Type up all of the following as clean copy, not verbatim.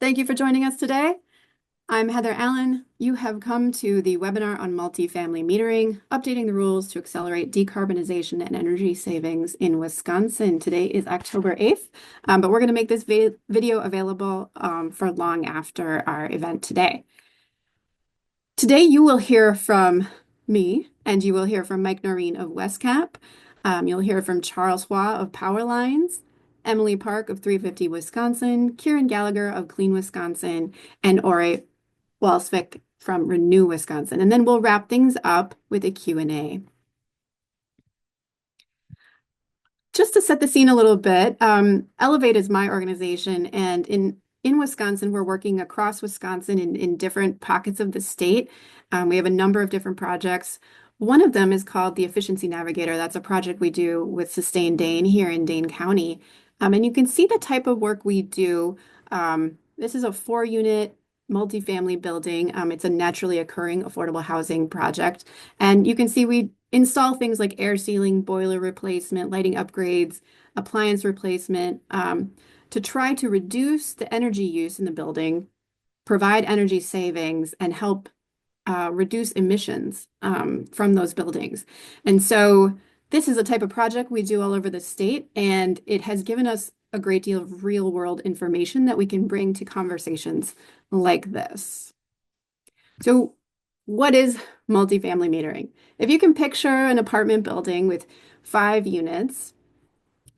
Thank you for joining us today. I'm Heather Allen. You have come to the webinar on multifamily metering, updating the rules to accelerate decarbonization and energy savings in Wisconsin. Today is October 8th, but we're going to make this video available for long after our event today. Today, you will hear from me, and you will hear from Mike Noreen of WestCap. You'll hear from Charles Hua of Powerlines, Emily Park of 350 Wisconsin, Kieran Gallagher of Clean Wisconsin, and Ori Walsvik from Renew Wisconsin. And then we'll wrap things up with a Q&A. Just to set the scene a little bit, Elevate is my organization, and in Wisconsin, we're working across Wisconsin in different pockets of the state. We have a number of different projects. One of them is called the Efficiency Navigator. That's a project we do with Sustain Dane here in Dane County. And you can see the type of work we do. This is a 4-unit multifamily building. It's a naturally occurring affordable housing project. And you can see we install things like air sealing, boiler replacement, lighting upgrades, appliance replacement, to try to reduce the energy use in the building, provide energy savings, and help reduce emissions from those buildings. And so this is a type of project we do all over the state, and it has given us a great deal of real world information that we can bring to conversations like this. So what is multifamily metering? If you can picture an apartment building with 5 units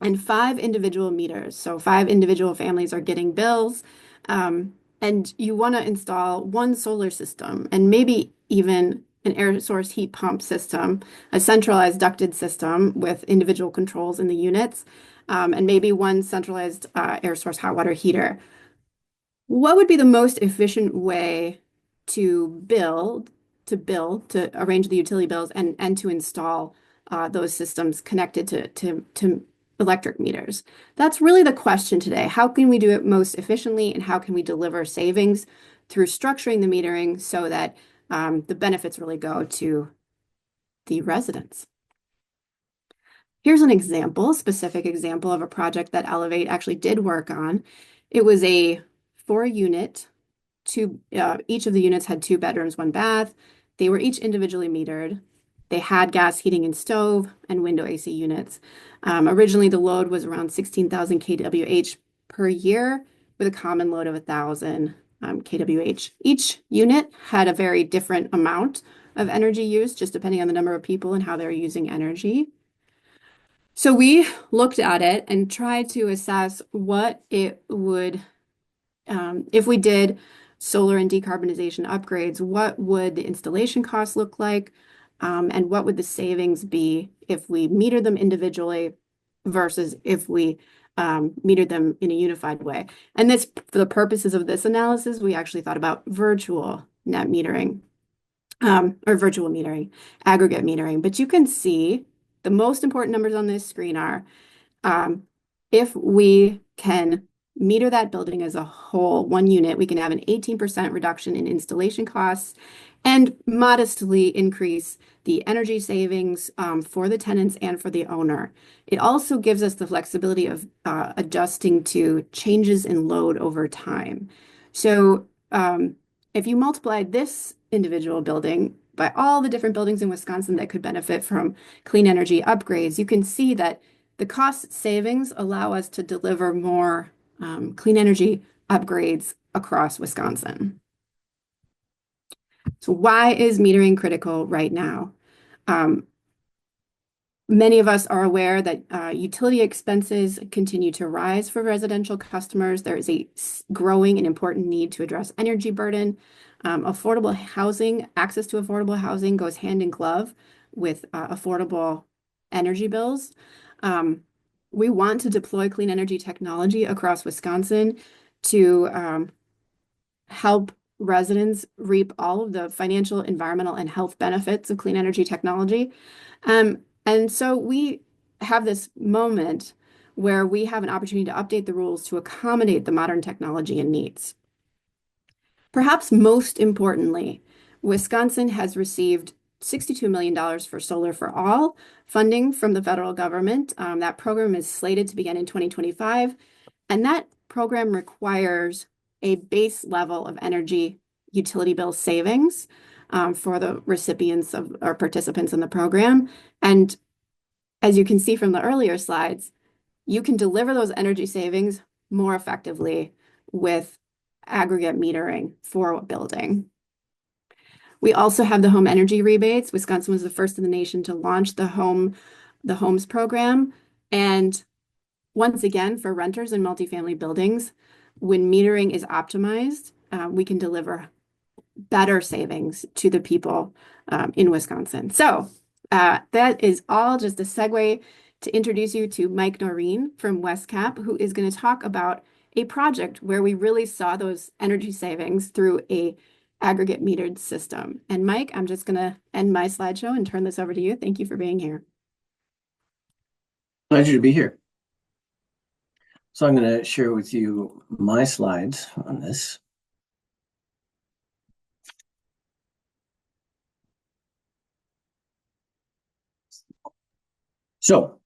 and 5 individual meters, so 5 individual families are getting bills, and you want to install one solar system and maybe even an air source heat pump system, a centralized ducted system with individual controls in the units, and maybe one centralized air source hot water heater. What would be the most efficient way to to arrange the utility bills and to install those systems connected to electric meters? That's really the question today. How can we do it most efficiently, and how can we deliver savings through structuring the metering so that the benefits really go to the residents? Here's an example, specific example of a project that Elevate actually did work on. It was a 4-unit. Each of the units had 2 bedrooms, 1 bath. They were each individually metered. They had gas heating and stove and window AC units. Originally, the load was around 16,000 kWh per year with a common load of 1,000 kWh. Each unit had a very different amount of energy use, just depending on the number of people and how they're using energy. So we looked at it and tried to assess what it would if we did solar and decarbonization upgrades, what would the installation costs look like? And what would the savings be if we metered them individually versus if we metered them in a unified way? And this, for the purposes of this analysis, we actually thought about virtual net metering, or virtual metering, aggregate metering. But you can see the most important numbers on this screen are if we can meter that building as a whole, 1 unit, we can have an 18% reduction in installation costs and modestly increase the energy savings for the tenants and for the owner. It also gives us the flexibility of adjusting to changes in load over time. So if you multiply this individual building by all the different buildings in Wisconsin that could benefit from clean energy upgrades, you can see that the cost savings allow us to deliver more clean energy upgrades across Wisconsin. So why is metering critical right now? Many of us are aware that utility expenses continue to rise for residential customers. There is a growing and important need to address energy burden. Affordable housing, access to affordable housing goes hand in glove with affordable energy bills. We want to deploy clean energy technology across Wisconsin to help residents reap all of the financial, environmental, and health benefits of clean energy technology. And so we have this moment where we have an opportunity to update the rules to accommodate the modern technology and needs. Perhaps most importantly, Wisconsin has received $62 million for Solar for All funding from the federal government. That program is slated to begin in 2025, and that program requires a base level of energy utility bill savings for the recipients of or participants in the program. And as you can see from the earlier slides, you can deliver those energy savings more effectively with aggregate metering for a building. We also have the home energy rebates. Wisconsin was the first in the nation to launch the homes program. And once again, for renters in multifamily buildings, when metering is optimized, we can deliver better savings to the people in Wisconsin. So that is all just a segue to introduce you to Mike Noreen from WestCap, who is going to talk about a project where we really saw those energy savings through a aggregate metered system. And Mike, I'm just going to end my slideshow and turn this over to you. Thank you for being here. Pleasure to be here. So I'm going to share with you my slides on this. So,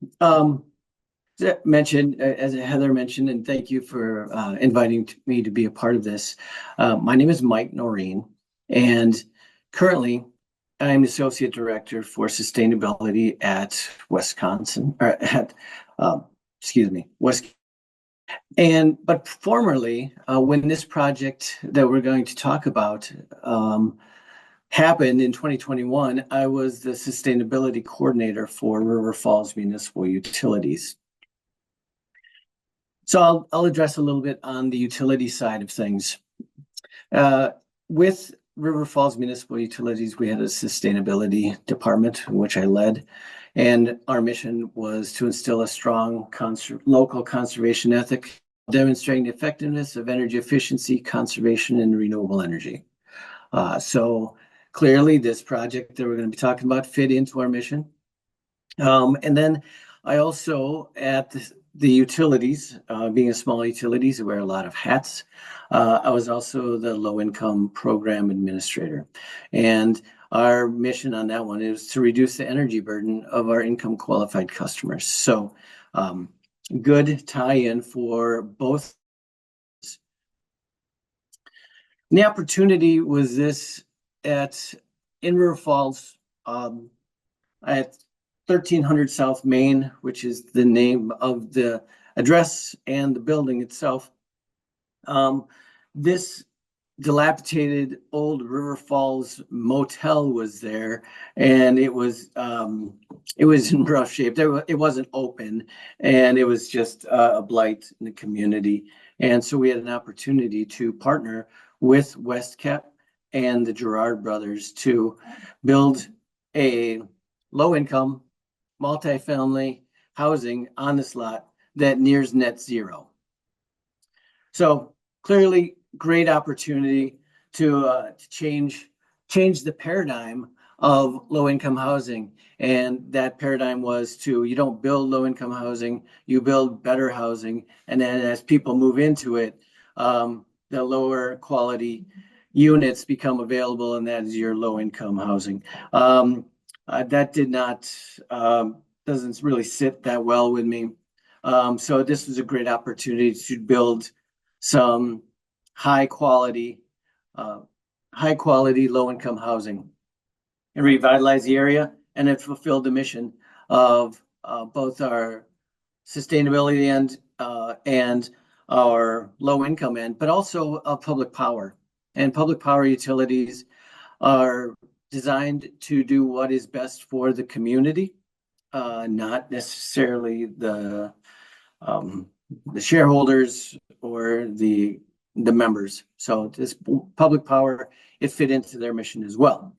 as Heather mentioned, and thank you for inviting me to be a part of this. My name is Mike Noreen, and currently I'm Associate Director for Sustainability at Wisconsin, or at, West. But formerly, when this project that we're going to talk about happened in 2021, I was the sustainability coordinator for River Falls Municipal Utilities. So I'll address a little bit on the utility side of things. With River Falls Municipal Utilities, we had a sustainability department, which I led, and our mission was to instill a strong local conservation ethic, demonstrating the effectiveness of energy efficiency, conservation, and renewable energy. So clearly, this project that we're going to be talking about fit into our mission. And then I also, at the utilities, being a small utilities, I wear a lot of hats. I was also the low-income program administrator. And our mission on that one is to reduce the energy burden of our income-qualified customers. So good tie-in for both. And the opportunity was this in River Falls at 1300 South Main, which is the name of the address and the building itself. This dilapidated old River Falls motel was there, and it was in rough shape. It wasn't open, and it was just a blight in the community. And so we had an opportunity to partner with WestCap and the Gerard brothers to build a low-income multifamily housing on this lot that nears net zero. So clearly, great opportunity to change the paradigm of low-income housing. And that paradigm was you don't build low-income housing, you build better housing. And then as people move into it, the lower quality units become available, and that is your low-income housing. That doesn't really sit that well with me. So this was a great opportunity to build some high quality low-income housing and revitalize the area, and it fulfilled the mission of both our sustainability and our low-income end, but also public power. And public power utilities are designed to do what is best for the community, not necessarily the shareholders or the members. So this public power, it fit into their mission as well.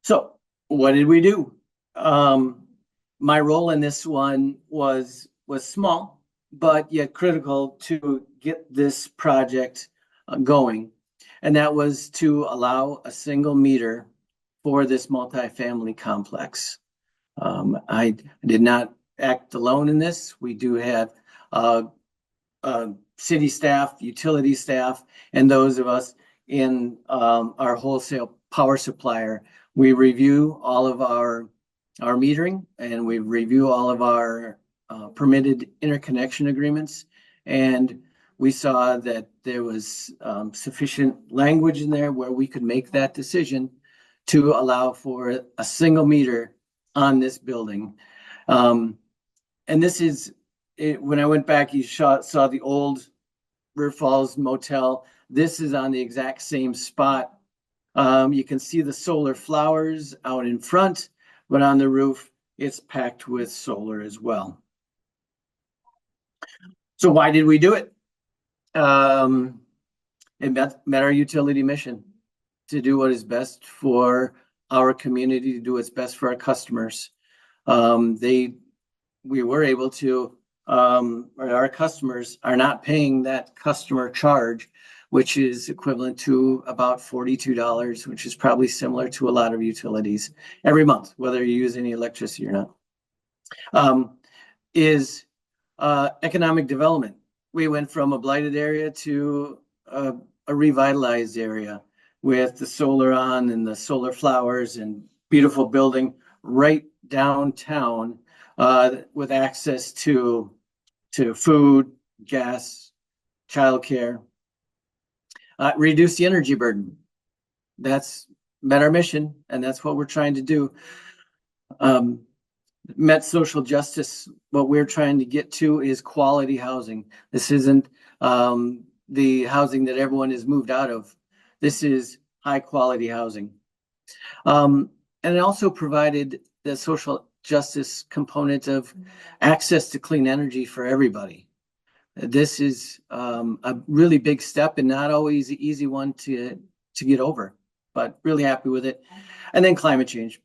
So what did we do? My role in this one was small, but yet critical to get this project going. And that was to allow a single meter for this multifamily complex. I did not act alone in this. We do have city staff, utility staff, and those of us in our wholesale power supplier. We review all of our metering, and we review all of our permitted interconnection agreements, and we saw that there was sufficient language in there where we could make that decision to allow for a single meter on this building. And this is it, when I went back, you saw the old River Falls Motel. This is on the exact same spot. You can see the solar flowers out in front, but on the roof, it's packed with solar as well. So why did we do it? It met our utility mission to do what is best for our community, to do what's best for our customers. We were able to, our customers are not paying that customer charge, which is equivalent to about $42, which is probably similar to a lot of utilities every month, whether you use any electricity or not. Is economic development. We went from a blighted area to a revitalized area with the solar on and the solar flowers and beautiful building right downtown, with access to food, gas, childcare. Reduce the energy burden. That's met our mission, and that's what we're trying to do. Met social justice. What we're trying to get to is quality housing. This isn't the housing that everyone has moved out of. This is high quality housing. And it also provided the social justice component of access to clean energy for everybody. This is a really big step and not always an easy one to get over, but really happy with it. And then climate change.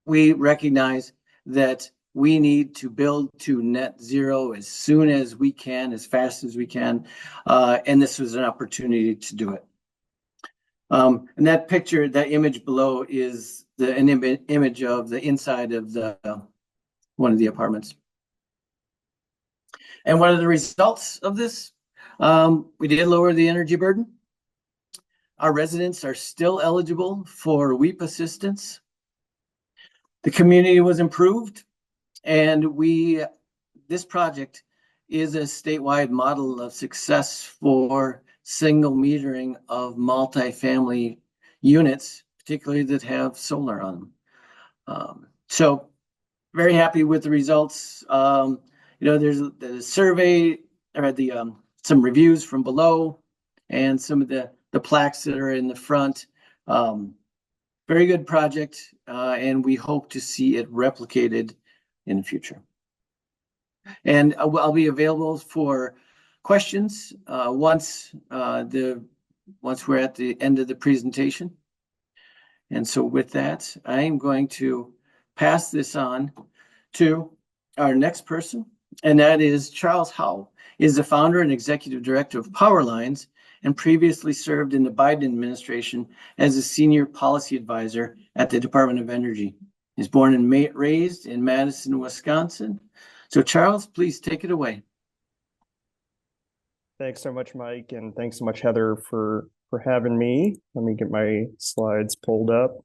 We recognize that we need to build to net zero as soon as we can, as fast as we can. And this was an opportunity to do it. And that picture, that image below is an image of the inside of one of the apartments. And what are the results of this? We did lower the energy burden. Our residents are still eligible for WEAP assistance. The community was improved, and this project is a statewide model of success for single metering of multifamily units, particularly that have solar on them. So very happy with the results. There's the survey, or some reviews from below, and some of the plaques that are in the front. Very good project, and we hope to see it replicated in the future. And I'll be available for questions once we're at the end of the presentation. And so with that, I am going to pass this on to our next person, and that is Charles Howe. He is the founder and executive director of Powerlines, and previously served in the Biden administration as a senior policy advisor at the Department of Energy. He's born and raised in Madison, Wisconsin. So Charles, please take it away. Thanks so much, Mike, and thanks so much, Heather, for having me. Let me get my slides pulled up.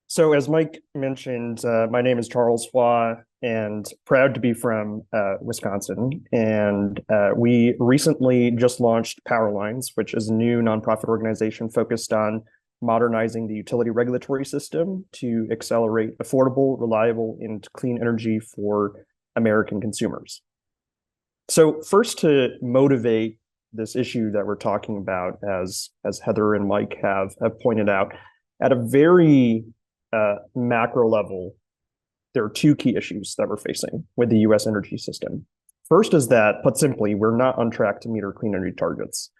So as Mike mentioned, my name is Charles Hua, and proud to be from Wisconsin. And we recently just launched Powerlines, which is a new nonprofit organization focused on modernizing the utility regulatory system to accelerate affordable, reliable, and clean energy for American consumers. So first, to motivate this issue that we're talking about, as Heather and Mike have pointed out, at a very macro level, there are two key issues that we're facing with the US energy system. First is that, put simply, we're not on track to meet our clean energy targets.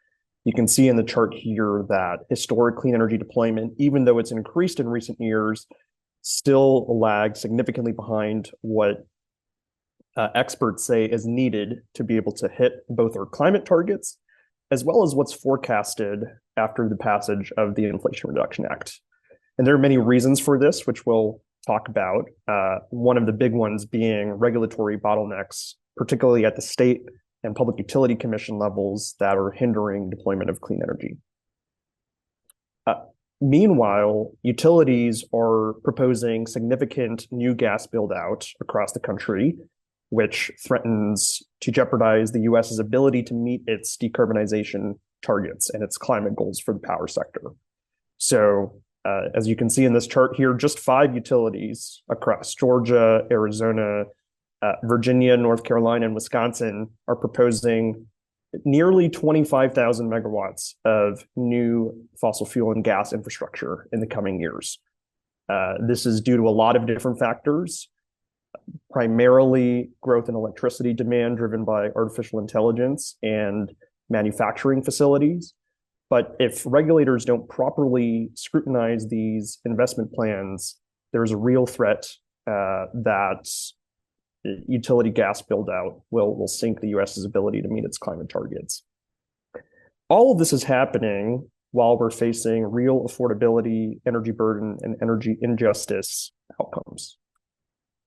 You can see in the chart here that historic clean energy deployment, even though it's increased in recent years, still lags significantly behind what experts say is needed to be able to hit both our climate targets as well as what's forecasted after the passage of the Inflation Reduction Act. And there are many reasons for this, which we'll talk about. One of the big ones being regulatory bottlenecks, particularly at the state and public utility commission levels, that are hindering deployment of clean energy. Meanwhile, utilities are proposing significant new gas build out across the country, which threatens to jeopardize the US's ability to meet its decarbonization targets and its climate goals for the power sector. So, as you can see in this chart here, just 5 utilities across Georgia, Arizona, Virginia, North Carolina, and Wisconsin are proposing nearly 25,000 megawatts of new fossil fuel and gas infrastructure in the coming years. This is due to a lot of different factors, primarily growth in electricity demand driven by artificial intelligence and manufacturing facilities. But if regulators don't properly scrutinize these investment plans, there's a real threat that utility gas build out will sink the US's ability to meet its climate targets. All of this is happening while we're facing real affordability, energy burden, and energy injustice outcomes.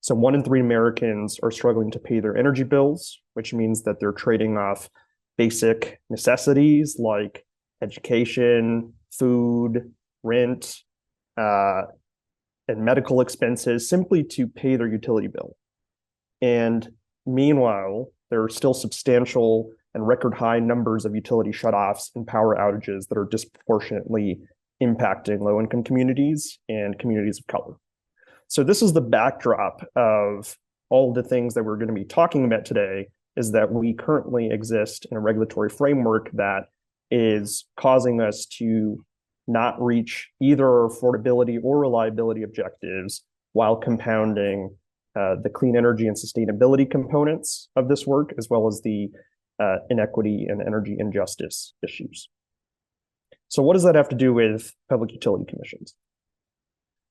So 1 in 3 Americans are struggling to pay their energy bills, which means that they're trading off basic necessities like education, food, rent, and medical expenses simply to pay their utility bill. And meanwhile, there are still substantial and record high numbers of utility shutoffs and power outages that are disproportionately impacting low-income communities and communities of color. So this is the backdrop of all the things that we're going to be talking about today, is that we currently exist in a regulatory framework that is causing us to not reach either affordability or reliability objectives while compounding the clean energy and sustainability components of this work, as well as the inequity and energy injustice issues. So what does that have to do with public utility commissions?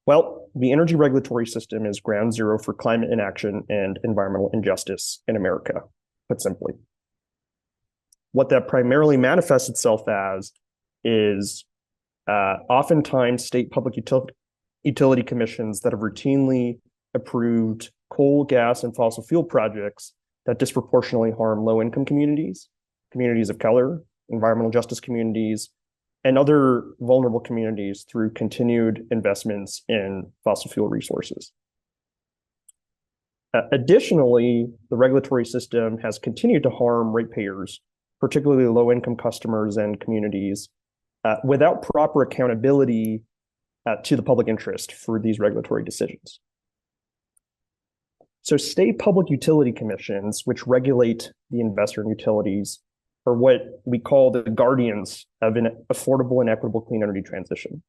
Well, the energy regulatory system is ground zero for climate inaction and environmental injustice in America, put simply. What that primarily manifests itself as is oftentimes state public utility commissions that have routinely approved coal, gas, and fossil fuel projects that disproportionately harm low-income communities, communities of color, environmental justice communities, and other vulnerable communities through continued investments in fossil fuel resources. Additionally, the regulatory system has continued to harm ratepayers, particularly low-income customers and communities, without proper accountability to the public interest for these regulatory decisions. So state public utility commissions, which regulate the investor in utilities, are what we call the guardians of an affordable and equitable clean energy transition.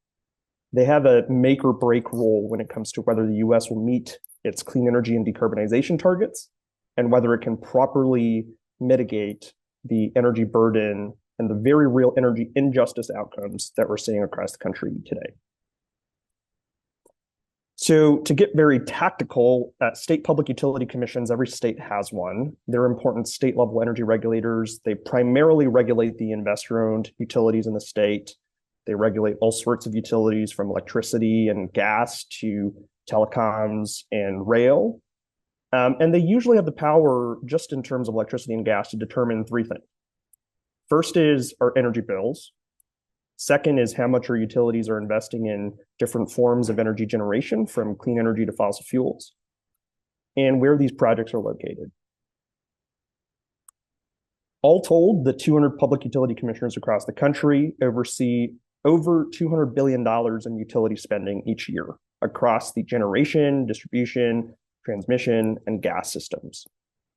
They have a make or break role when it comes to whether the US will meet its clean energy and decarbonization targets and whether it can properly mitigate the energy burden and the very real energy injustice outcomes that we're seeing across the country today. So to get very tactical, state public utility commissions, every state has one. They're important state-level energy regulators. They primarily regulate the investor-owned utilities in the state. They regulate all sorts of utilities from electricity and gas to telecoms and rail. And they usually have the power, just in terms of electricity and gas, to determine 3 things. First is our energy bills. Second is how much our utilities are investing in different forms of energy generation, from clean energy to fossil fuels, and where these projects are located. All told, the 200 public utility commissioners across the country oversee over $200 billion in utility spending each year across the generation, distribution, transmission, and gas systems.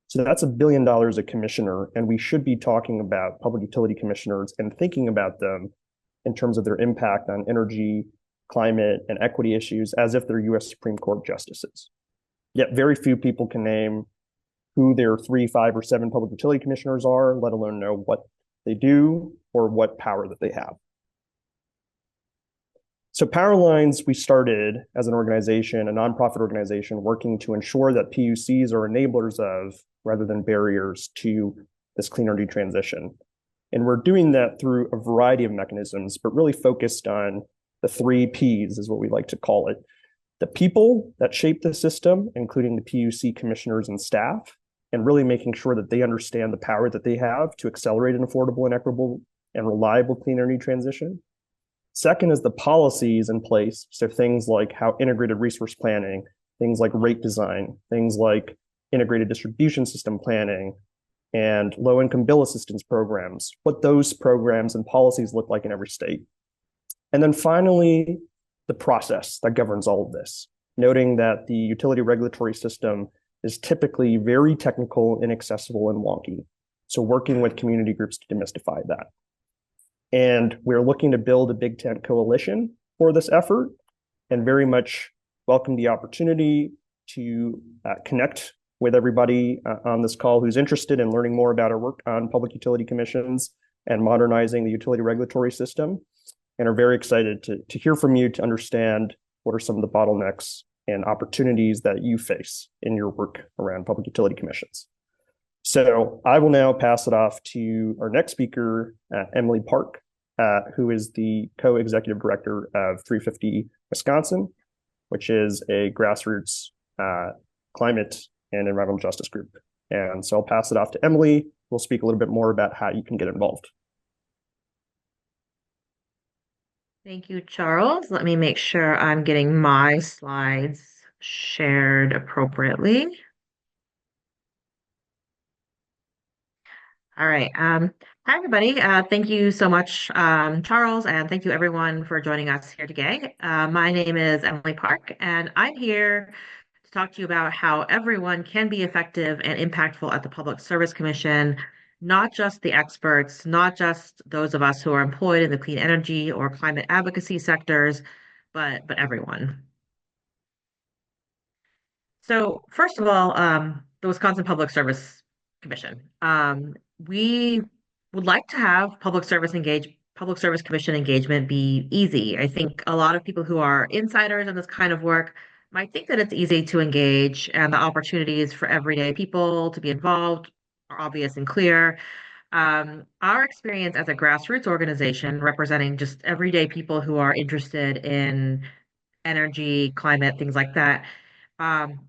So that's $1 billion a commissioner, and we should be talking about public utility commissioners and thinking about them in terms of their impact on energy, climate, and equity issues as if they're US Supreme Court justices. Yet very few people can name who their 3, 5, or 7 public utility commissioners are, let alone know what they do or what power that they have. So Powerlines, we started as an organization, a nonprofit organization, working to ensure that PUCs are enablers of, rather than barriers to, this clean energy transition. And we're doing that through a variety of mechanisms, but really focused on the 3 Ps, is what we like to call it. The people that shape the system, including the PUC commissioners and staff, and really making sure that they understand the power that they have to accelerate an affordable and equitable and reliable clean energy transition. Second is the policies in place. So things like how integrated resource planning, things like rate design, things like integrated distribution system planning, and low income bill assistance programs, what those programs and policies look like in every state. And then finally, the process that governs all of this, noting that the utility regulatory system is typically very technical, inaccessible, and wonky. So working with community groups to demystify that. And we're looking to build a big tent coalition for this effort and very much welcome the opportunity to connect with everybody on this call who's interested in learning more about our work on public utility commissions and modernizing the utility regulatory system, and are very excited to hear from you to understand what are some of the bottlenecks and opportunities that you face in your work around public utility commissions. So I will now pass it off to our next speaker, Emily Park, who is the co-executive director of 350 Wisconsin, which is a grassroots climate and environmental justice group. And so I'll pass it off to Emily. We'll speak a little bit more about how you can get involved. Thank you, Charles. Let me make sure I'm getting my slides shared appropriately. All right. Hi, everybody. Thank you so much, Charles, and thank you everyone for joining us here today. My name is Emily Park, and I'm here to talk to you about how everyone can be effective and impactful at the Public Service Commission, not just the experts, not just those of us who are employed in the clean energy or climate advocacy sectors, but everyone. So first of all, the Wisconsin Public Service Commission. We would like to have Public Service Commission engagement be easy. I think a lot of people who are insiders in this kind of work might think that it's easy to engage, and the opportunities for everyday people to be involved are obvious and clear. Our experience as a grassroots organization representing just everyday people who are interested in energy, climate, things like that,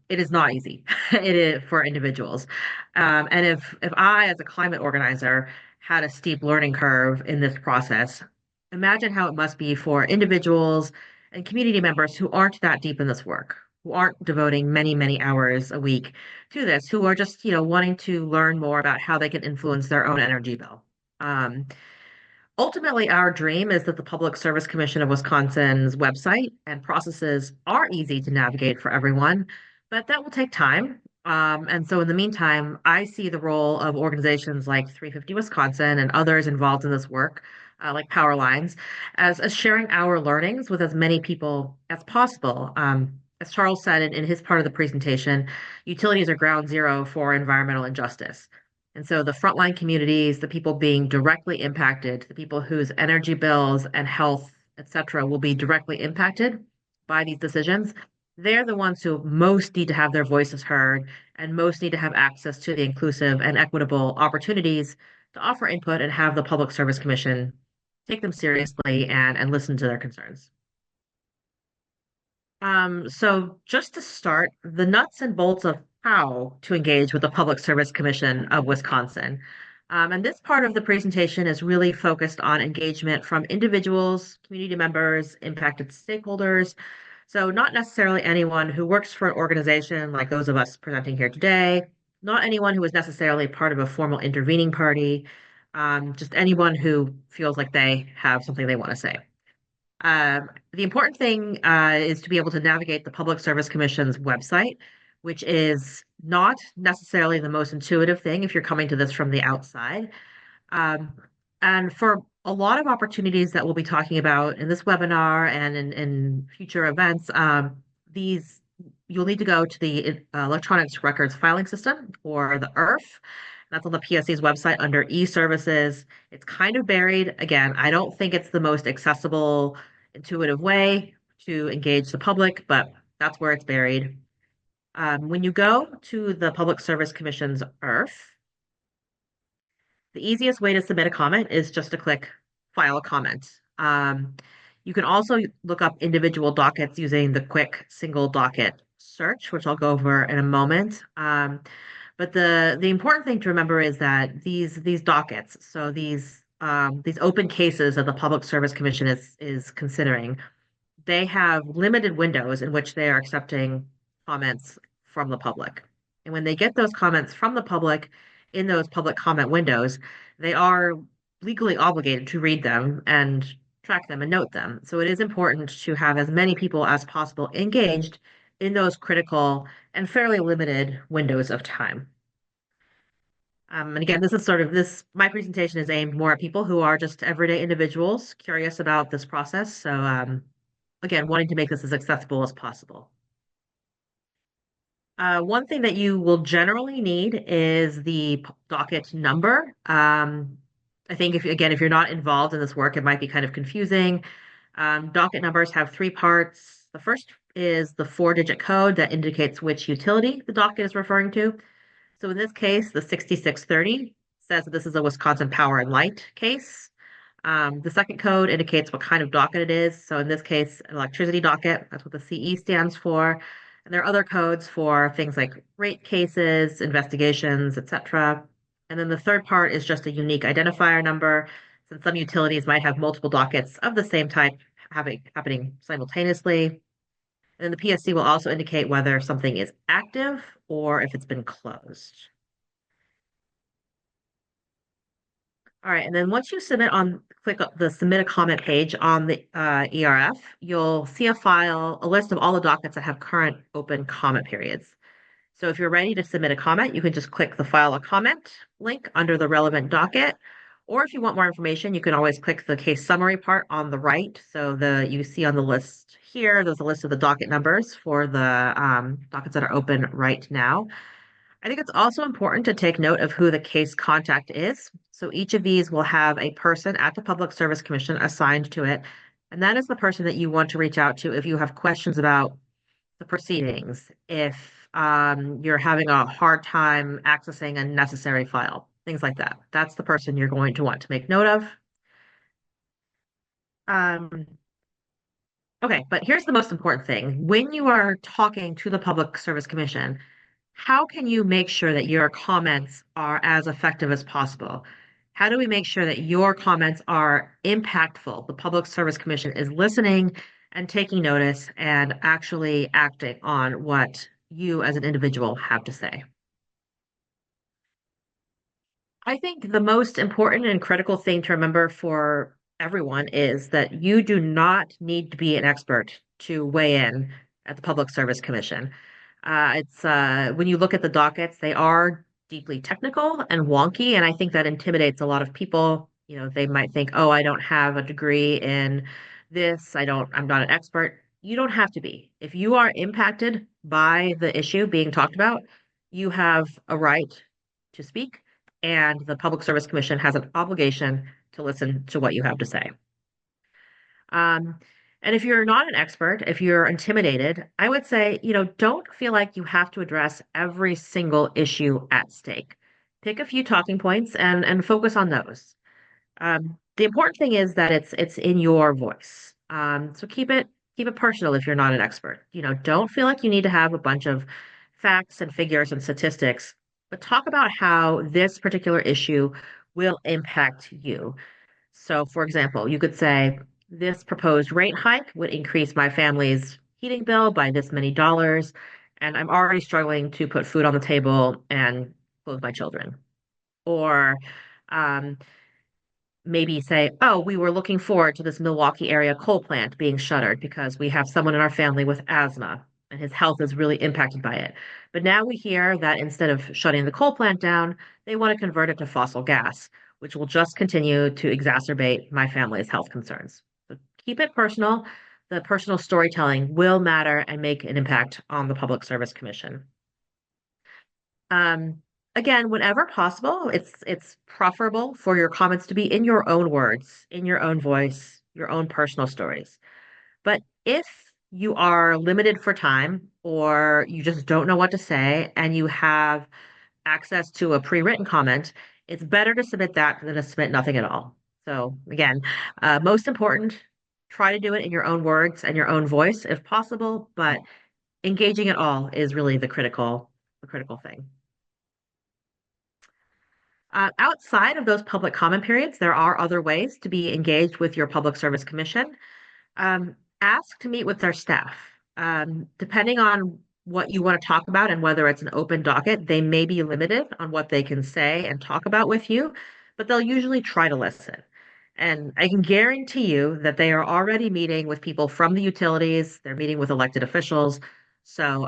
it is not easy. It is for individuals. And if I, as a climate organizer, had a steep learning curve in this process, imagine how it must be for individuals and community members who aren't that deep in this work, who aren't devoting many, many hours a week to this, who are just, wanting to learn more about how they can influence their own energy bill. Ultimately, our dream is that the Public Service Commission of Wisconsin's website and processes are easy to navigate for everyone, but that will take time. And so, in the meantime, I see the role of organizations like 350 Wisconsin and others involved in this work, like Powerlines, as sharing our learnings with as many people as possible. As Charles said in his part of the presentation, utilities are ground zero for environmental injustice. And so the frontline communities, the people being directly impacted, the people whose energy bills and health, et cetera, will be directly impacted by these decisions, they're the ones who most need to have their voices heard and most need to have access to the inclusive and equitable opportunities to offer input and have the Public Service Commission take them seriously and listen to their concerns. So just to start, the nuts and bolts of how to engage with the Public Service Commission of Wisconsin. And this part of the presentation is really focused on engagement from individuals, community members, impacted stakeholders. So not necessarily anyone who works for an organization like those of us presenting here today, not anyone who is necessarily part of a formal intervening party, just anyone who feels like they have something they want to say. The important thing is to be able to navigate the Public Service Commission's website, which is not necessarily the most intuitive thing if you're coming to this from the outside. Um, and for a lot of opportunities that we'll be talking about in this webinar and in future events, these you'll need to go to the Electronics Records Filing System, or the ERF. That's on the PSC's website under e-services. It's kind of buried. Again, I don't think it's the most accessible, intuitive way to engage the public, but that's where it's buried. When you go to the Public Service Commission's ERF, the easiest way to submit a comment is just to click File a Comment. You can also look up individual dockets using the quick single docket search, which I'll go over in a moment. But the important thing to remember is that these dockets, so these these open cases that the Public Service Commission is considering, they have limited windows in which they are accepting comments from the public. And when they get those comments from the public in those public comment windows, they are legally obligated to read them and track them and note them. So it is important to have as many people as possible engaged in those critical and fairly limited windows of time. And again, this is sort of this, my presentation is aimed more at people who are just everyday individuals curious about this process. So again, wanting to make this as accessible as possible. One thing that you will generally need is the docket number. I think if you're not involved in this work, it might be kind of confusing. Docket numbers have three parts. The first is the four-digit code that indicates which utility the docket is referring to. So in this case, the 6630 says that this is a Wisconsin Power and Light case. The second code indicates what kind of docket it is. So in this case, an electricity docket, that's what the CE stands for. And there are other codes for things like rate cases, investigations, etc. And then the third part is just a unique identifier number, since some utilities might have multiple dockets of the same type happening simultaneously. And then the PSC will also indicate whether something is active or if it's been closed. All right, and then once you click the submit a comment page on the ERF, you'll see a list of all the dockets that have current open comment periods. So if you're ready to submit a comment, you can just click the file a comment link under the relevant docket. Or if you want more information, you can always click the case summary part on the right. So you see on the list here, there's a list of the docket numbers for the dockets that are open right now. I think it's also important to take note of who the case contact is. So each of these will have a person at the Public Service Commission assigned to it. And that is the person that you want to reach out to if you have questions about the proceedings, if you're having a hard time accessing a necessary file, things like that. That's the person you're going to want to make note of. Okay, but here's the most important thing. When you are talking to the Public Service Commission, how can you make sure that your comments are as effective as possible? How do we make sure that your comments are impactful? The Public Service Commission is listening and taking notice and actually acting on what you as an individual have to say. I think the most important and critical thing to remember for everyone is that you do not need to be an expert to weigh in at the Public Service Commission. It's when you look at the dockets, they are deeply technical and wonky, and I think that intimidates a lot of people. You know, they might think, "Oh, I don't have a degree in this. I'm not an expert." You don't have to be. If you are impacted by the issue being talked about, you have a right to speak, and the Public Service Commission has an obligation to listen to what you have to say. Um, and if you're not an expert, if you're intimidated, I would say, don't feel like you have to address every single issue at stake. Pick a few talking points and focus on those. The important thing is that it's in your voice. So keep it personal if you're not an expert. Don't feel like you need to have a bunch of facts and figures and statistics, but talk about how this particular issue will impact you. So, for example, you could say, this proposed rate hike would increase my family's heating bill by this many dollars, and I'm already struggling to put food on the table and clothe my children. Or um, maybe say, oh, we were looking forward to this Milwaukee area coal plant being shuttered because we have someone in our family with asthma and his health is really impacted by it. But now we hear that instead of shutting the coal plant down, they want to convert it to fossil gas, which will just continue to exacerbate my family's health concerns. So keep it personal. The personal storytelling will matter and make an impact on the Public Service Commission. Again, whenever possible, it's preferable for your comments to be in your own words, in your own voice, your own personal stories. But if you are limited for time or you just don't know what to say and you have access to a pre-written comment, it's better to submit that than to submit nothing at all. So again, most important, try to do it in your own words and your own voice if possible, but engaging at all is really the critical thing. Outside of those public comment periods, there are other ways to be engaged with your Public Service Commission. Ask to meet with their staff. Depending on what you want to talk about and whether it's an open docket, they may be limited on what they can say and talk about with you, but they'll usually try to listen. And I can guarantee you that they are already meeting with people from the utilities, they're meeting with elected officials. So,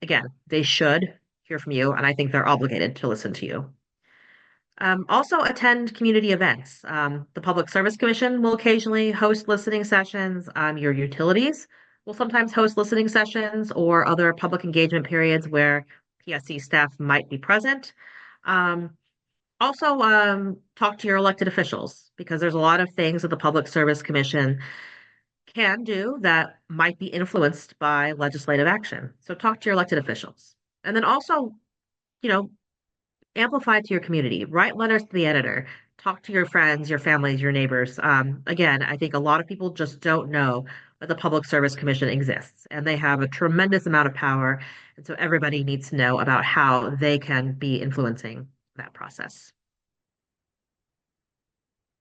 again, they should hear from you, and I think they're obligated to listen to you. Also attend community events. The Public Service Commission will occasionally host listening sessions. Your utilities will sometimes host listening sessions or other public engagement periods where PSC staff might be present. Um, also, talk to your elected officials because there's a lot of things that the Public Service Commission can do that might be influenced by legislative action. So talk to your elected officials. And then also, you know, amplify to your community, write letters to the editor, talk to your friends, your families, your neighbors. Again, I think a lot of people just don't know that the Public Service Commission exists and they have a tremendous amount of power. And so everybody needs to know about how they can be influencing that process.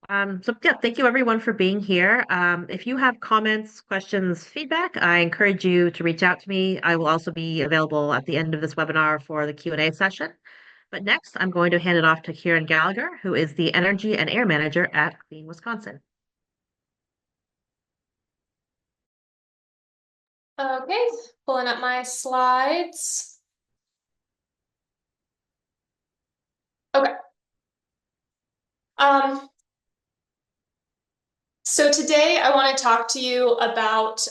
So yeah, thank you everyone for being here. If you have comments, questions, feedback, I encourage you to reach out to me. I will also be available at the end of this webinar for the Q&A session. But next, I'm going to hand it off to Kieran Gallagher, who is the Energy and Air Manager at Clean Wisconsin. Okay, pulling up my slides. Okay. So today I want to talk to you about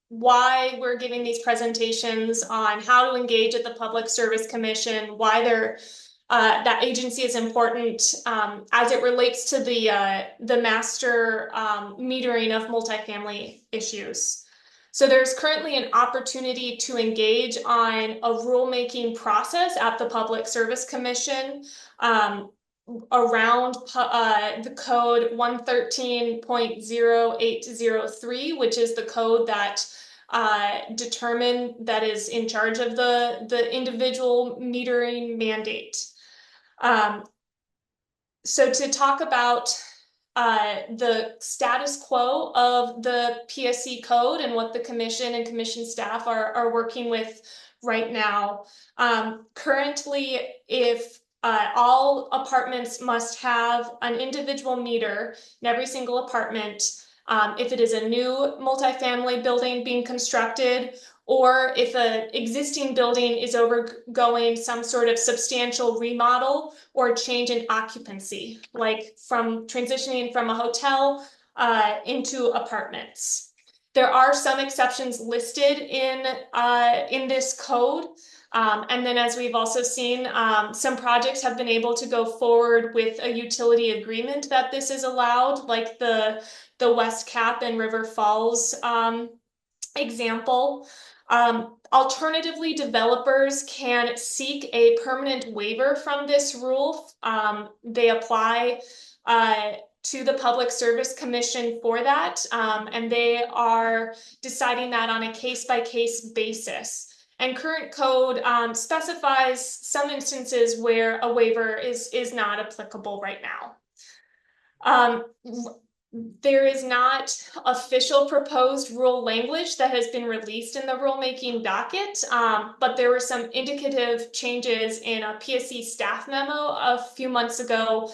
why we're giving these presentations on how to engage at the Public Service Commission, why that agency is important as it relates to the master metering of multifamily issues. So there's currently an opportunity to engage on a rulemaking process at the Public Service Commission around the code 113.0803, which is the code that that is in charge of the individual metering mandate. So to talk about the status quo of the PSC code and what the commission and commission staff are working with right now. Currently, if all apartments must have an individual meter in every single apartment, if it is a new multifamily building being constructed, or if an existing building is undergoing some sort of substantial remodel or change in occupancy, like from transitioning from a hotel into apartments. There are some exceptions listed in this code. And then as we've also seen, some projects have been able to go forward with a utility agreement that this is allowed, like the West Cap and River Falls example. Alternatively, developers can seek a permanent waiver from this rule. They apply to the Public Service Commission for that, and they are deciding that on a case-by-case basis. And current code specifies some instances where a waiver is not applicable right now. There is not official proposed rule language that has been released in the rulemaking docket, but there were some indicative changes in a PSC staff memo a few months ago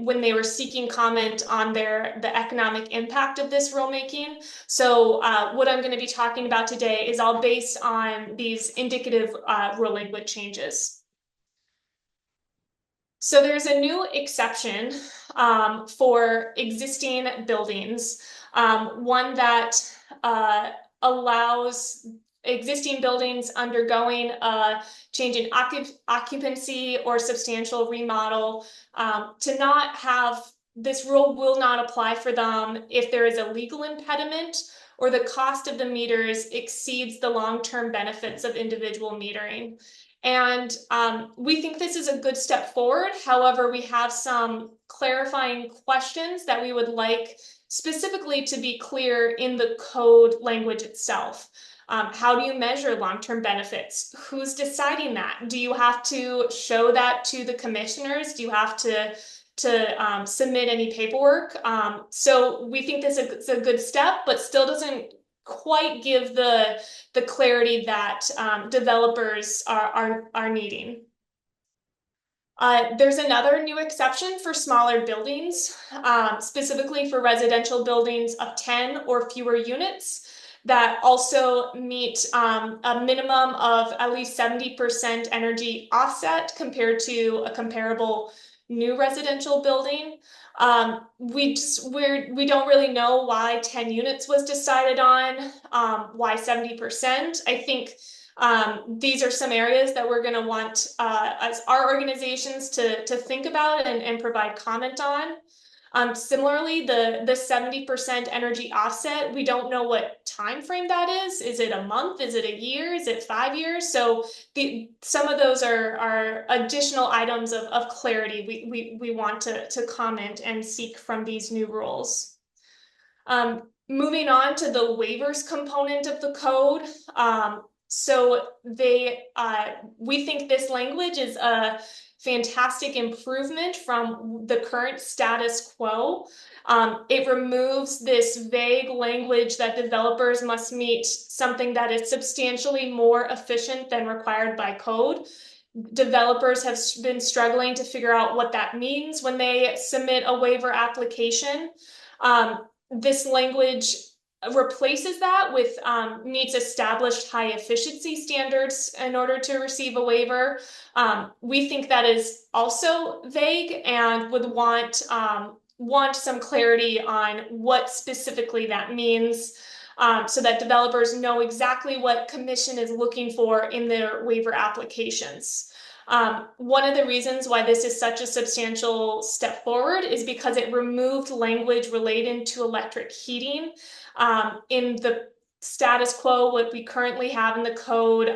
when they were seeking comment on the economic impact of this rulemaking. So what I'm going to be talking about today is all based on these indicative rule language changes. So there's a new exception for existing buildings, one that allows existing buildings undergoing a change in occupancy or substantial remodel to not have, this rule will not apply for them if there is a legal impediment or the cost of the meters exceeds the long-term benefits of individual metering. And we think this is a good step forward. However, we have some clarifying questions that we would like specifically to be clear in the code language itself. How do you measure long-term benefits? Who's deciding that? Do you have to show that to the commissioners? Do you have to submit any paperwork? So we think this is a good step, but still doesn't quite give the clarity that developers are needing. There's another new exception for smaller buildings, specifically for residential buildings of 10 or fewer units that also meet a minimum of at least 70% energy offset compared to a comparable new residential building. We don't really know why 10 units was decided on, why 70%. I think these are some areas that we're going to want as our organizations to think about and provide comment on. Similarly, the 70% energy offset, we don't know what time frame that is. Is it a month? Is it a year? Is it 5 years? So some of those are additional items of clarity we want to comment and seek from these new rules. Moving on to the waivers component of the code. So we think this language is a fantastic improvement from the current status quo. It removes this vague language that developers must meet something that is substantially more efficient than required by code. Developers have been struggling to figure out what that means when they submit a waiver application. This language replaces that with meets established high efficiency standards in order to receive a waiver. We think that is also vague and would want some clarity on what specifically that means, so that developers know exactly what commission is looking for in their waiver applications. One of the reasons why this is such a substantial step forward is because it removed language related to electric heating. In the status quo, what we currently have in the code,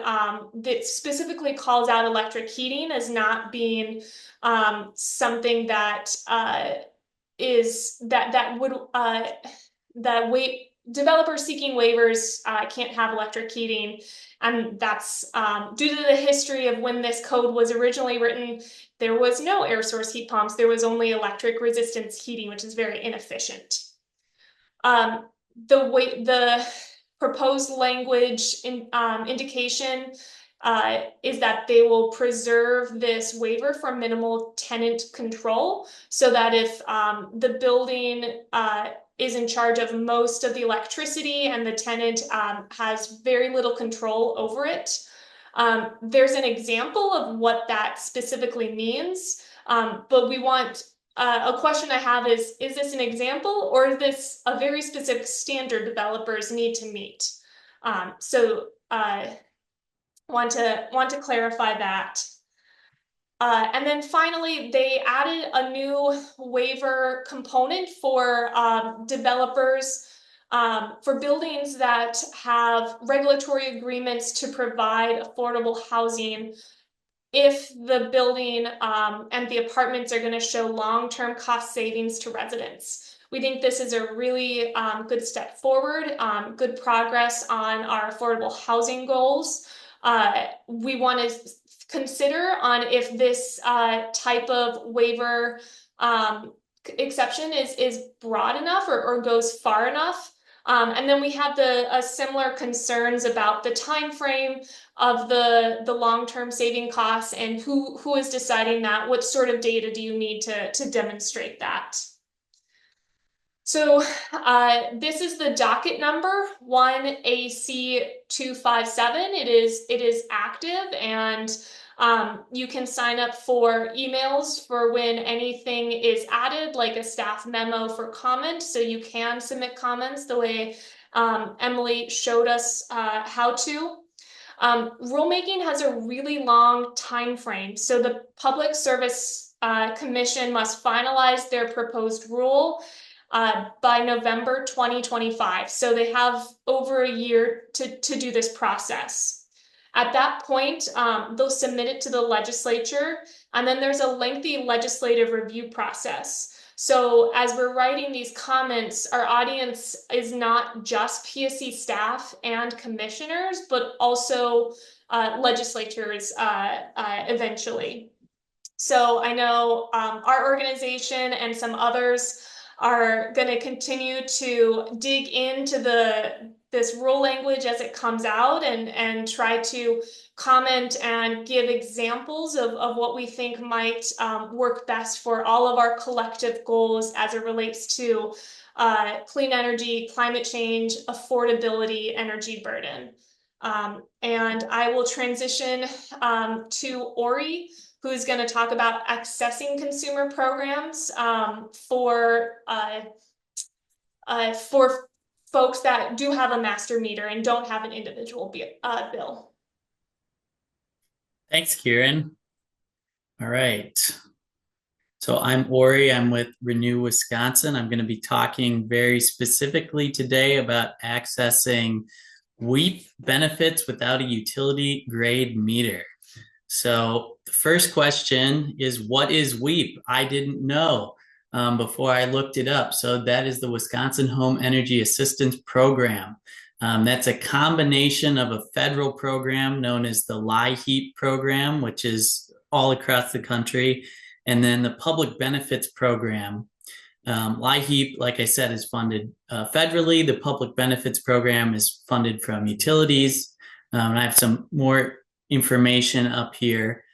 that specifically calls out electric heating as not being something that developers seeking waivers can't have electric heating. And that's due to the history of when this code was originally written. There was no air source heat pumps. There was only electric resistance heating, which is very inefficient. The proposed language indication is that they will preserve this waiver for minimal tenant control, so that if the building is in charge of most of the electricity and the tenant has very little control over it. There's an example of what that specifically means, but we want a question I have is this an example, or is this a very specific standard developers need to meet? So want to clarify that. And then finally, they added a new waiver component for developers for buildings that have regulatory agreements to provide affordable housing if the building and the apartments are going to show long-term cost savings to residents. We think this is a really good step forward, good progress on our affordable housing goals. We want to consider on if this type of waiver exception is broad enough or goes far enough. And then we have the similar concerns about the time frame of the long-term saving costs and who is deciding that. What sort of data do you need to demonstrate that? So this is the docket number 1AC257. It is active, and you can sign up for emails for when anything is added, like a staff memo for comment. So you can submit comments the way Emily showed us how to. Rulemaking has a really long time frame. So the Public Service Commission must finalize their proposed rule by November 2025. So they have over a year to do this process. At that point, they'll submit it to the legislature, and then there's a lengthy legislative review process. So as we're writing these comments, our audience is not just PSC staff and commissioners, but also legislatures eventually. So I know our organization and some others are going to continue to dig into this rule language as it comes out and try to comment and give examples of what we think might work best for all of our collective goals as it relates to clean energy, climate change, affordability, energy burden. And I will transition to Ori, who's going to talk about accessing consumer programs for folks that do have a master meter and don't have an individual bill. Thanks, Kieran. All right. So I'm Ori. I'm with Renew Wisconsin. I'm going to be talking very specifically today about accessing WEEP benefits without a utility grade meter. So the first question is, what is WEEP? I didn't know before I looked it up. So that is the Wisconsin Home Energy Assistance Program. That's a combination of a federal program known as the LIHEAP program, which is all across the country, and then the Public Benefits Program. LIHEAP, like I said, is funded federally. The Public Benefits Program is funded from utilities. And I have some more information up here.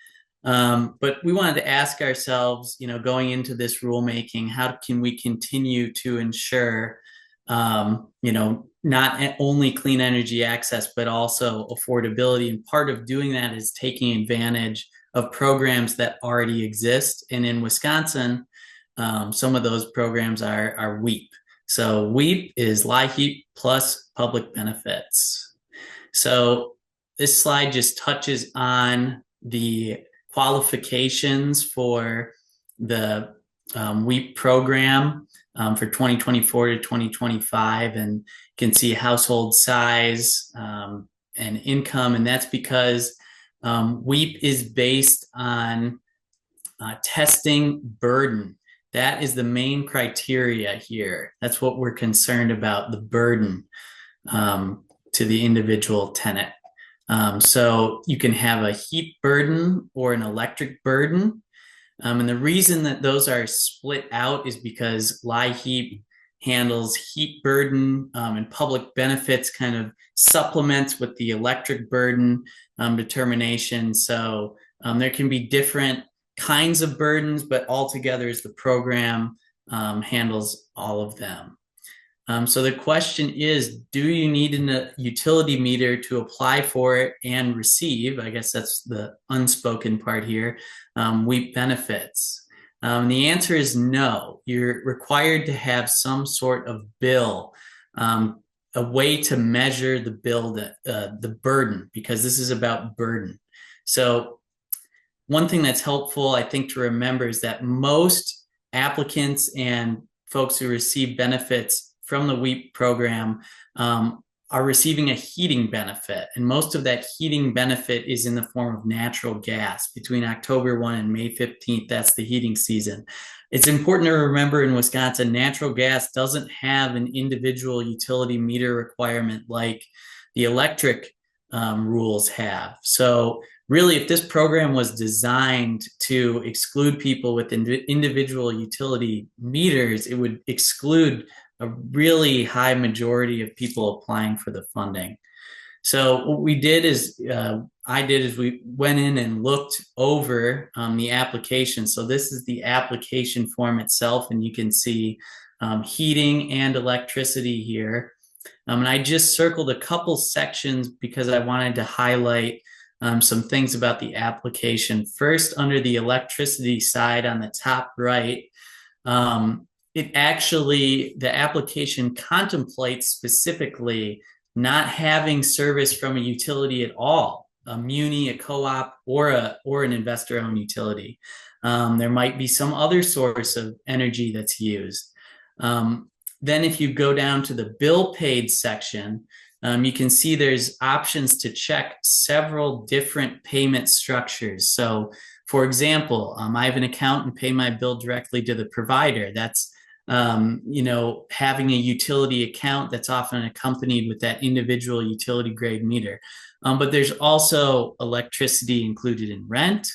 But we wanted to ask ourselves, going into this rulemaking, how can we continue to ensure, not only clean energy access, but also affordability. And part of doing that is taking advantage of programs that already exist. And in Wisconsin, some of those programs are WEEP. So WEEP is LIHEAP plus public benefits. So this slide just touches on the qualifications for the WEEP program for 2024 to 2025, and you can see household size and income, and that's because WEEP is based on testing burden. That is the main criteria here. That's what we're concerned about, the burden to the individual tenant. So you can have a heat burden or an electric burden. And the reason that those are split out is because LIHEAP handles heat burden and public benefits kind of supplements with the electric burden determination. So there can be different kinds of burdens, but altogether as the program handles all of them. So the question is, do you need a utility meter to apply for it and receive? I guess that's the unspoken part here, WEEP benefits. The answer is no. You're required to have some sort of bill, a way to measure the bill, the burden, because this is about burden. So one thing that's helpful, I think, to remember is that most applicants and folks who receive benefits from the WEEP program are receiving a heating benefit. And most of that heating benefit is in the form of natural gas. Between October 1 and May 15th, that's the heating season. It's important to remember in Wisconsin, natural gas doesn't have an individual utility meter requirement like the electric rules have. So really, if this program was designed to exclude people with individual utility meters, it would exclude a really high majority of people applying for the funding. So what we did is, we went in and looked over the application. So this is the application form itself, and you can see heating and electricity here. And I just circled a couple sections because I wanted to highlight some things about the application. First, under the electricity side on the top right, the application contemplates specifically not having service from a utility at all, a muni, a co-op, or an investor-owned utility. There might be some other source of energy that's used. Then if you go down to the bill paid section, you can see there's options to check several different payment structures. So For example, I have an account and pay my bill directly to the provider. That's having a utility account that's often accompanied with that individual utility grade meter. But there's also electricity included in rent.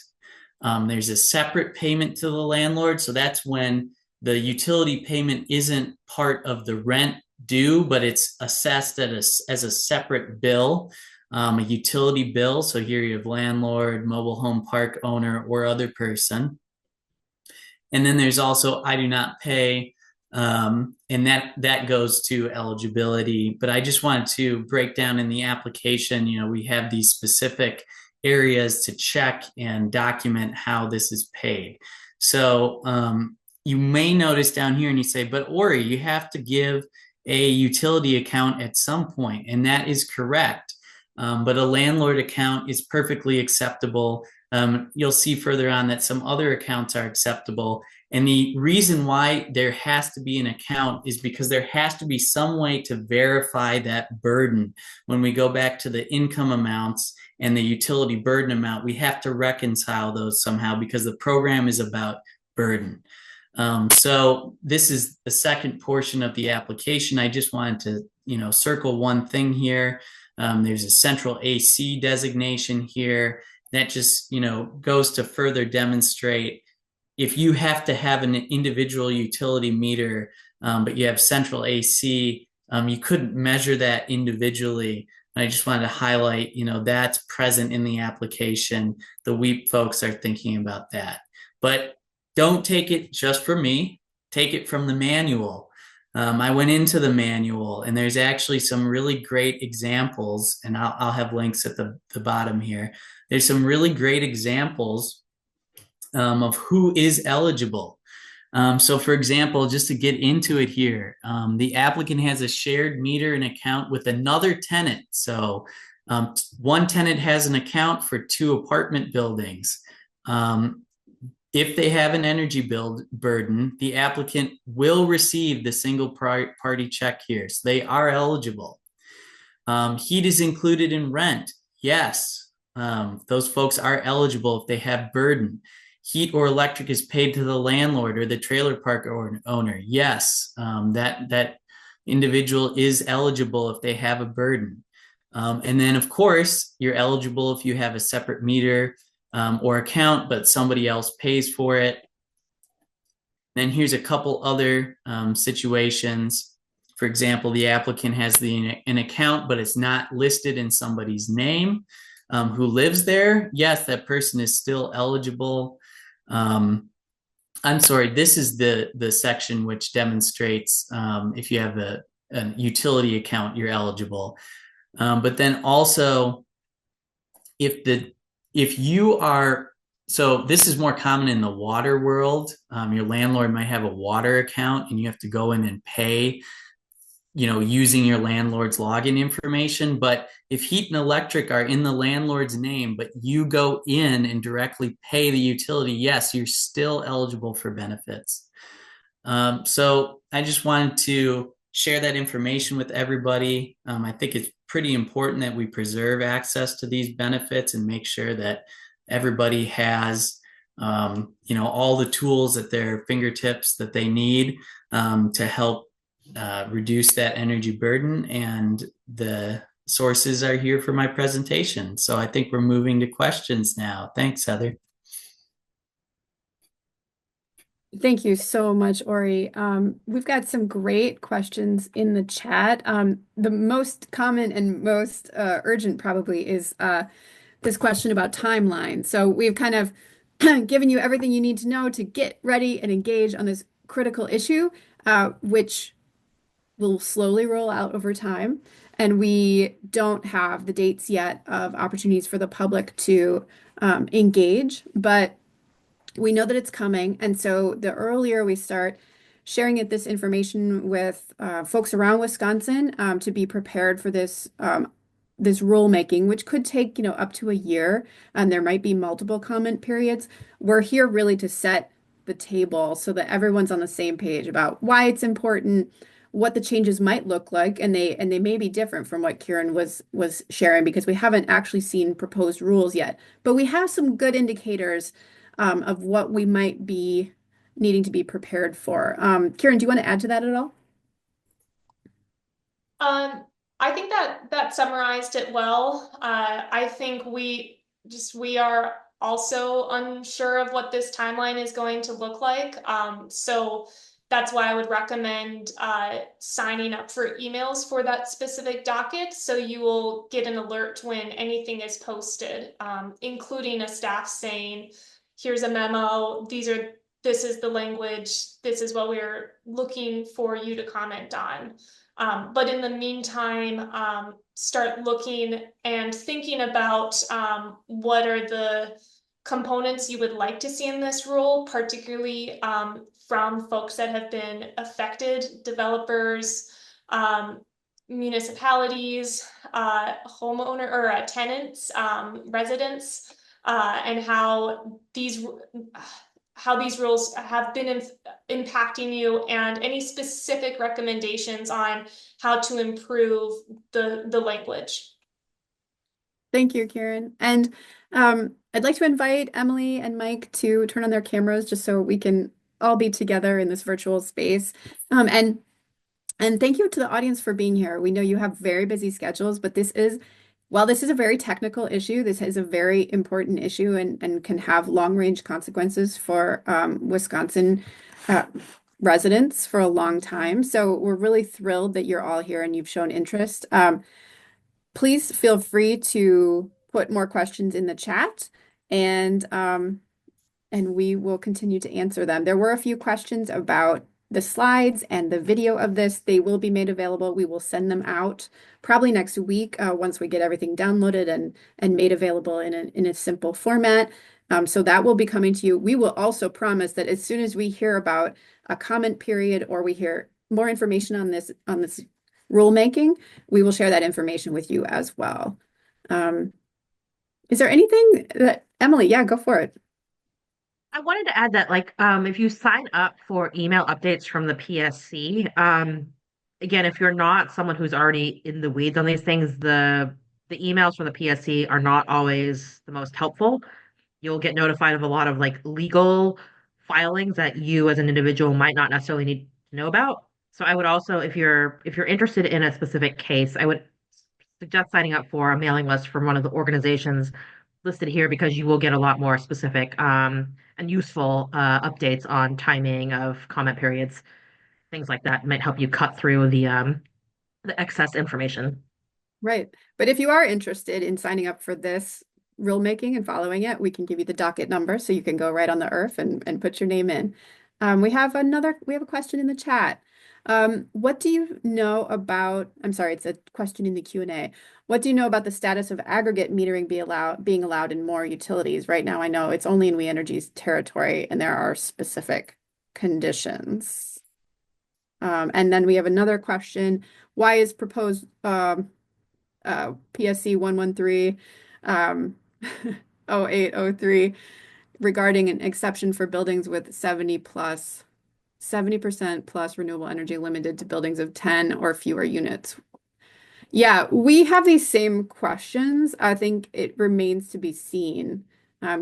There's a separate payment to the landlord. So that's when the utility payment isn't part of the rent due, but it's assessed as a separate bill, a utility bill. So here you have landlord, mobile home park owner, or other person. And then there's also I do not pay, and that goes to eligibility. But I just wanted to break down in the application, we have these specific areas to check and document how this is paid. So you may notice down here and you say, but Ori, you have to give a utility account at some point, and that is correct. But a landlord account is perfectly acceptable. You'll see further on that some other accounts are acceptable. And the reason why there has to be an account is because there has to be some way to verify that burden. When we go back to the income amounts and the utility burden amount, we have to reconcile those somehow because the program is about burden. So this is the second portion of the application. I just wanted to, circle one thing here. There's a central AC designation here that just, goes to further demonstrate if you have to have an individual utility meter, but you have central AC, you couldn't measure that individually. And I just wanted to highlight, that's present in the application. The WEEP folks are thinking about that. But don't take it just from me. Take it from the manual. I went into the manual, and there's actually some really great examples, and I'll have links at the bottom here. There's some really great examples of who is eligible. So for example, just to get into it here, the applicant has a shared meter and account with another tenant. So one tenant has an account for 2 apartment buildings. If they have an energy bill burden, the applicant will receive the single party check here. So they are eligible. Heat is included in rent. Yes, those folks are eligible if they have burden. Heat or electric is paid to the landlord or the trailer park owner. Yes, that individual is eligible if they have a burden. And then, of course, you're eligible if you have a separate meter or account, but somebody else pays for it. Then here's a couple other situations. For example, the applicant has an account, but it's not listed in somebody's name who lives there. Yes, that person is still eligible. I'm sorry, this is the section which demonstrates if you have a utility account, you're eligible. But then also, if you are, so this is more common in the water world. Your landlord might have a water account and you have to go in and pay, using your landlord's login information. But if heat and electric are in the landlord's name, but you go in and directly pay the utility, yes, you're still eligible for benefits. So I just wanted to share that information with everybody. I think it's pretty important that we preserve access to these benefits and make sure that everybody has, all the tools at their fingertips that they need to help reduce that energy burden. And the sources are here for my presentation. So I think we're moving to questions now. Thanks, Heather. Thank you so much, Ori. We've got some great questions in the chat. The most common and most urgent probably is this question about timeline. So we've kind of given you everything you need to know to get ready and engage on this critical issue, which will slowly roll out over time. And we don't have the dates yet of opportunities for the public to engage, but we know that it's coming. And so the earlier we start sharing this information with folks around Wisconsin to be prepared for this rulemaking, which could take, up to a year, and there might be multiple comment periods. We're here really to set the table so that everyone's on the same page about why it's important, what the changes might look like, and they may be different from what Kieran was sharing because we haven't actually seen proposed rules yet. But we have some good indicators of what we might be needing to be prepared for. Kieran, do you want to add to that at all? I think that summarized it well. I think we are also unsure of what this timeline is going to look like. So that's why I would recommend signing up for emails for that specific docket, so you will get an alert when anything is posted, including a staff saying, here's a memo, this is the language, this is what we're looking for you to comment on. But in the meantime, start looking and thinking about what are the components you would like to see in this rule, particularly from folks that have been affected, developers, municipalities, homeowner or tenants, residents, and how these rules have been impacting you, and any specific recommendations on how to improve the language. Thank you, Kieran. And I'd like to invite Emily and Mike to turn on their cameras just so we can all be together in this virtual space. And thank you to the audience for being here. We know you have very busy schedules, but while this is a very technical issue, this is a very important issue and can have long-range consequences for Wisconsin residents for a long time. So we're really thrilled that you're all here and you've shown interest. Please feel free to put more questions in the chat, and we will continue to answer them. There were a few questions about the slides and the video of this. They will be made available. We will send them out probably next week once we get everything downloaded and made available in a simple format. So that will be coming to you. We will also promise that as soon as we hear about a comment period or we hear more information on this rulemaking, we will share that information with you as well. Is there anything that, Emily, yeah, go for it. I wanted to add that, if you sign up for email updates from the PSC, again, if you're not someone who's already in the weeds on these things, the emails from the PSC are not always the most helpful. You'll get notified of a lot of legal filings that you as an individual might not necessarily need to know about. So I would also, if you're interested in a specific case, I would suggest signing up for a mailing list from one of the organizations listed here, because you will get a lot more specific and useful updates on timing of comment periods. Things like that might help you cut through the excess information. Right. But if you are interested in signing up for this rulemaking and following it, we can give you the docket number so you can go right on the IRF and put your name in. We have a question in the chat. What do you know about, I'm sorry, it's a question in the Q&A. What do you know about the status of aggregate metering being allowed in more utilities? Right now, I know it's only in We Energy's territory and there are specific conditions. And then we have another question. Why is proposed PSC 113 0803 regarding an exception for buildings with 70% plus renewable energy limited to buildings of 10 or fewer units? Yeah, we have these same questions. I think it remains to be seen.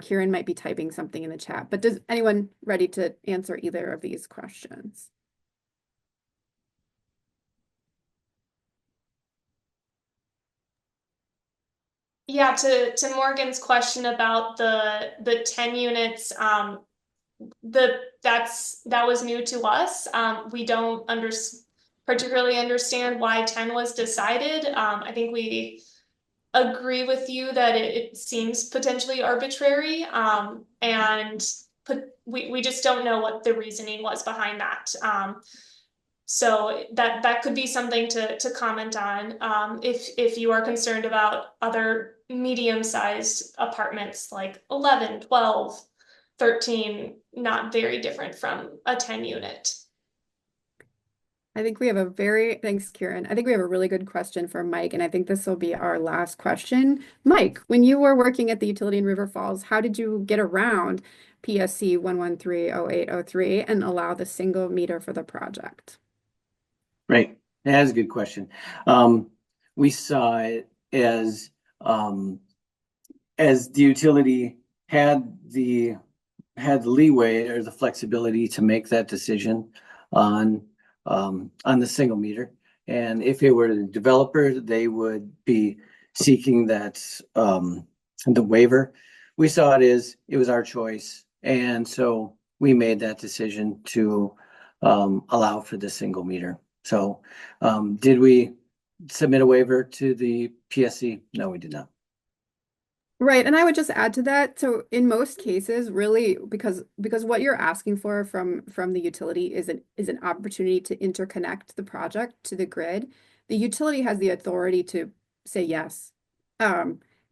Kieran might be typing something in the chat, but does anyone ready to answer either of these questions? Yeah, to Morgan's question about the 10 units, that was new to us. We don't particularly understand why 10 was decided. I think we agree with you that it seems potentially arbitrary, and we just don't know what the reasoning was behind that. So that could be something to comment on if you are concerned about other medium-sized apartments like 11, 12, 13, not very different from a 10 unit. Thanks, Kieran. I think we have a really good question for Mike, and I think this will be our last question. Mike, when you were working at the utility in River Falls, how did you get around PSC 1130803 and allow the single meter for the project? Right. That's a good question. We saw it as the utility had the had the leeway or the flexibility to make that decision on the single meter. And if it were the developer, they would be seeking that the waiver. We saw it was our choice, and so we made that decision to allow for the single meter. So did we submit a waiver to the PSC? No, we did not. Right, and I would just add to that. So in most cases, really, because what you're asking for from the utility is an opportunity to interconnect the project to the grid. The utility has the authority to say yes.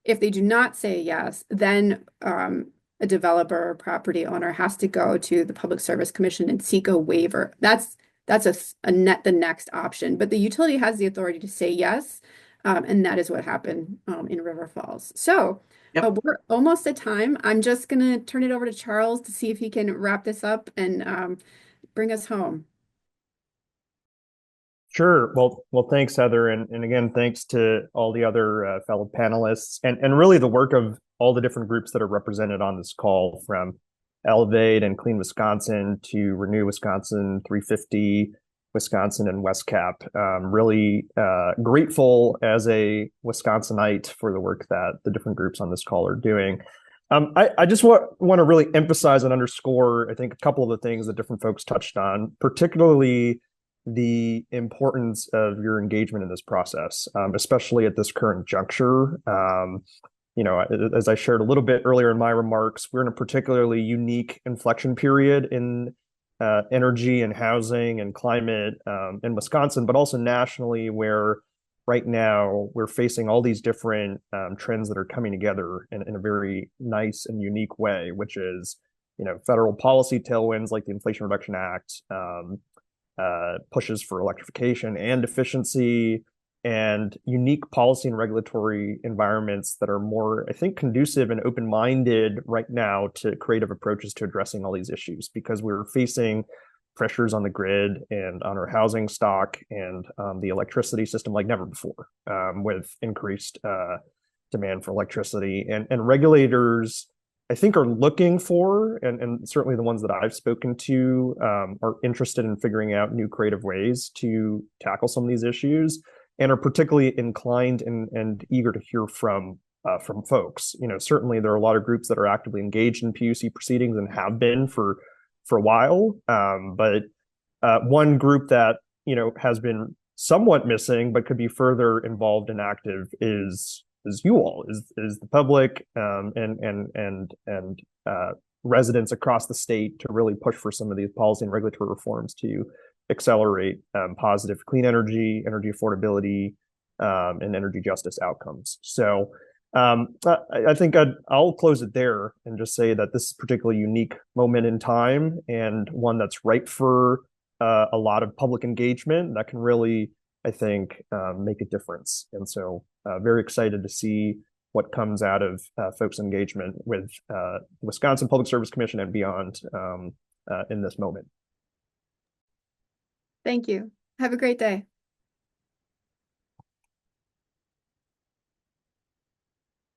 If they do not say yes, then a developer or property owner has to go to the Public Service Commission and seek a waiver. That's the next option. But the utility has the authority to say yes, and that is what happened in River Falls. So. Yep. We're almost at time. I'm just going to turn it over to Charles to see if he can wrap this up and bring us home. Sure. Well, thanks, Heather, and again, thanks to all the other fellow panelists, and really the work of all the different groups that are represented on this call, from Elevate and Clean Wisconsin to Renew Wisconsin, 350 Wisconsin, and West Cap. Really grateful as a Wisconsinite for the work that the different groups on this call are doing. I just want to really emphasize and underscore, I think, a couple of the things that different folks touched on, particularly the importance of your engagement in this process, especially at this current juncture. As I shared a little bit earlier in my remarks, we're in a particularly unique inflection period in energy and housing and climate in Wisconsin, but also nationally, where right now we're facing all these different trends that are coming together in a very nice and unique way, which is, federal policy tailwinds like the Inflation Reduction Act, pushes for electrification and efficiency, and unique policy and regulatory environments that are more, I think, conducive and open-minded right now to creative approaches to addressing all these issues, because we're facing pressures on the grid and on our housing stock and the electricity system like never before, with increased demand for electricity. And regulators, I think, are looking for, and certainly the ones that I've spoken to are interested in figuring out new creative ways to tackle some of these issues, and are particularly inclined and eager to hear from folks. Certainly there are a lot of groups that are actively engaged in PUC proceedings and have been for a while. But one group that has been somewhat missing but could be further involved and active is you all, is the public, and residents across the state, to really push for some of these policy and regulatory reforms to accelerate positive clean energy affordability, and energy justice outcomes. So I think I'll close it there and just say that this is a particularly unique moment in time, and one that's ripe for a lot of public engagement that can really, I think, make a difference. And so very excited to see what comes out of folks' engagement with the Wisconsin Public Service Commission and beyond in this moment. Thank you. Have a great day.